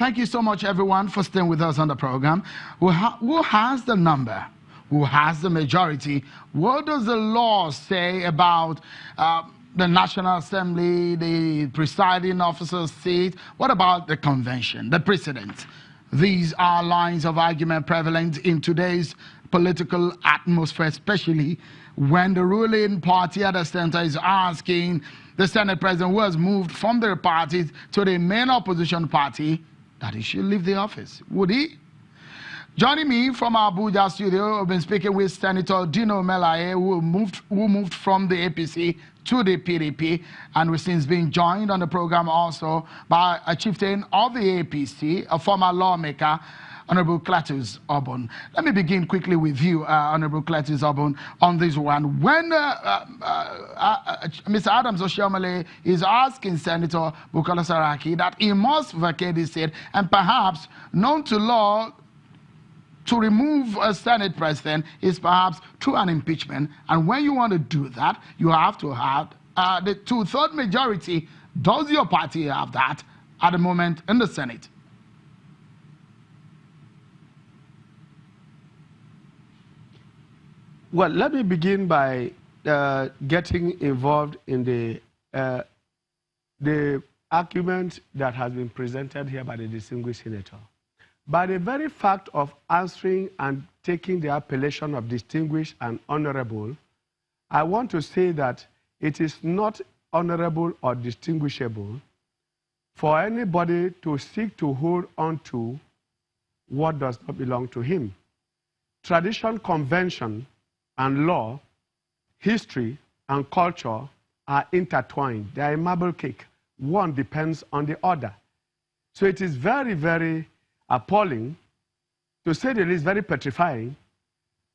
Thank you so much, everyone, for staying with us on the program. Who has the number? Who has the majority? What does the law say about the National Assembly, the presiding officer's seat? What about the convention, the precedent? These are lines of argument prevalent in today's political atmosphere, especially when the ruling party at the center is asking the Senate president, who has moved from their party to the main opposition party, that he should leave the office. Would he? Joining me from our Abuja studio, I've been speaking with Senator Dino Melaye, who moved from the APC to the PDP, and we've since been joined on the program also by a chieftain of the APC, a former lawmaker, Honorable Cletus Obon. Let me begin quickly with you, Honorable Cletus Obon, on this one. When Mr. Adams Oshiomhole is asking Senator Bukola Saraki that he must vacate his seat and perhaps, known to law, to remove a Senate president is perhaps through an impeachment. And when you want to do that, you have to have the two-thirds majority. Does your party have that at the moment in the Senate? Well, let me begin by getting involved in the argument that has been presented here by the distinguished senator. By the very fact of answering and taking the appellation of distinguished and honorable, I want to say that it is not honorable or distinguishable for anybody to seek to hold on to what does not belong to him. Tradition, convention, and law, history, and culture are intertwined. They are a marble cake. One depends on the other. So it is very, very appalling, to say the least, very petrifying,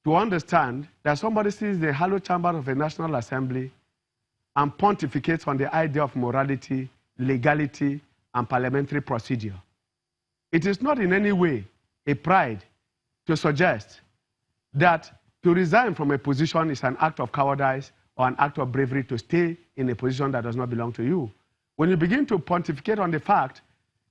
to understand that somebody sees the hallowed chamber of a National Assembly and pontificates on the idea of morality, legality, and parliamentary procedure. It is not in any way a pride to suggest that to resign from a position is an act of cowardice or an act of bravery to stay in a position that does not belong to you. When you begin to pontificate on the fact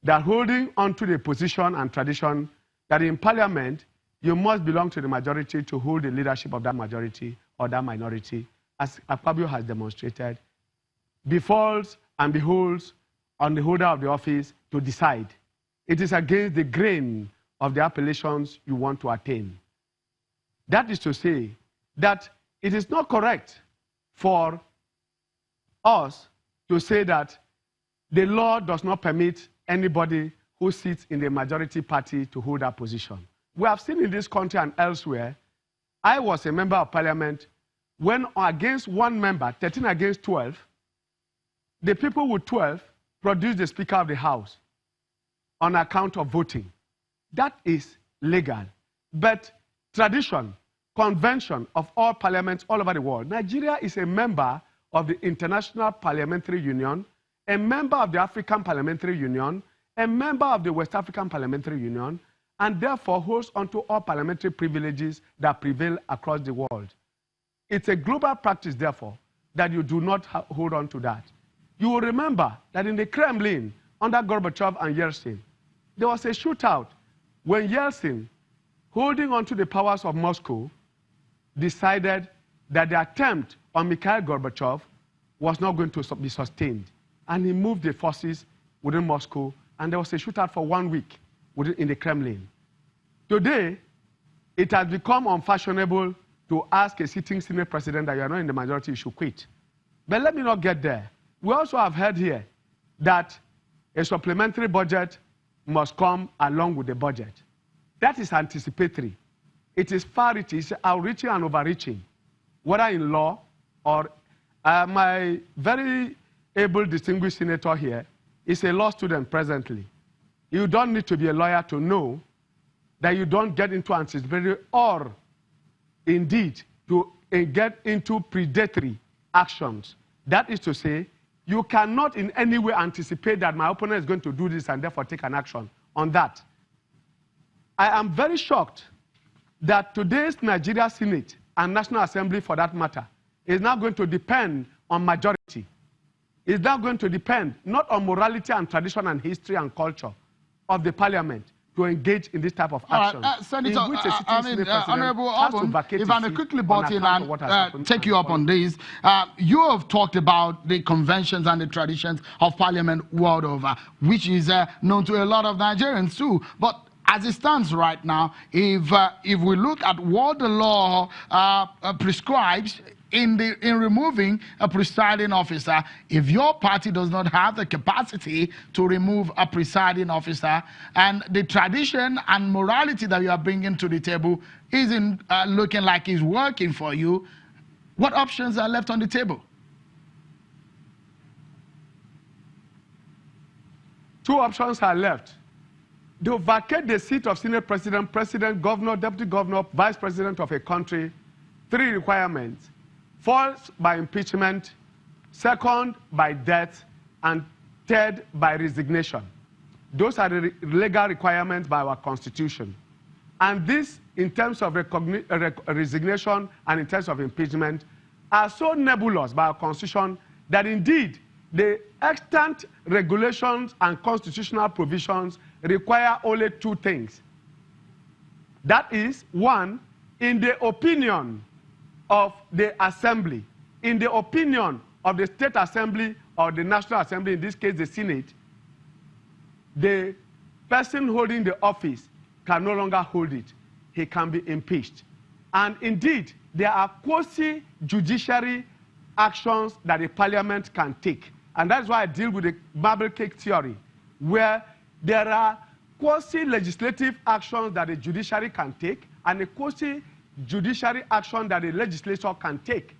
that holding on to the position and tradition that in parliament you must belong to the majority to hold the leadership of that majority or that minority, as Akpabio has demonstrated, befalls and beholds on the holder of the office to decide. It is against the grain of the appellations you want to attain. That is to say that it is not correct for us to say that the law does not permit anybody who sits in the majority party to hold that position. We have seen in this country and elsewhere, I was a member of parliament when against one member, 13 against 12, the people with 12 produced the Speaker of the House on account of voting. That is legal. But tradition, convention of all parliaments all over the world, Nigeria is a member of the International Parliamentary Union, a member of the African Parliamentary Union, a member of the West African Parliamentary Union, and therefore holds onto all parliamentary privileges that prevail across the world. It's a global practice, therefore, that you do not hold on to that. You will remember that in the Kremlin, under Gorbachev and Yeltsin, there was a shootout when Yeltsin, holding on to the powers of Moscow, decided that the attempt on Mikhail Gorbachev was not going to be sustained. And he moved the forces within Moscow, and there was a shootout for 1 week in the Kremlin. Today, it has become unfashionable to ask a sitting Senate president that you are not in the majority, you should quit. But let me not get there. We also have heard here that a supplementary budget must come along with the budget. That is anticipatory. It is far-reaching, it's outreaching and overreaching, whether in law or my very able distinguished senator here is a law student presently. You don't need to be a lawyer to know that you don't get into anticipatory or indeed to get into predatory actions. That is to say, you cannot in any way anticipate that my opponent is going to do this and therefore take an action on that. I am very shocked that today's Nigeria Senate and National Assembly, for that matter, is now going to depend on majority. It's now going to depend not on morality and tradition and history and culture, of the parliament to engage in this type of action. Senator, Honorable Obun, if I may quickly butt in and take you up on this, you have talked about the conventions and the traditions of parliament world over, which is known to a lot of Nigerians too. But as it stands right now, if we look at what the law prescribes in removing a presiding officer, if your party does not have the capacity to remove a presiding officer, and the tradition and morality that you are bringing to the table isn't looking like it's working for you, what options are left on the table? Two options are left. To vacate the seat of Senate President, President, Governor, Deputy Governor, Vice President of a country, 3 requirements. First, by impeachment. Second, by death. And third, by resignation. Those are the legal requirements by our Constitution. And this, in terms of resignation and in terms of impeachment, are so nebulous by our Constitution that indeed the extant regulations and constitutional provisions require only 2 things. That is, 1, in the opinion of the assembly, in the opinion of the state assembly or the national assembly, in this case the Senate, the person holding the office can no longer hold it. He can be impeached. And indeed, there are quasi-judiciary actions that the parliament can take. And that's why I deal with the bubble cake theory, where there are quasi-legislative actions that the judiciary can take and a quasi-judiciary action that the legislature can take.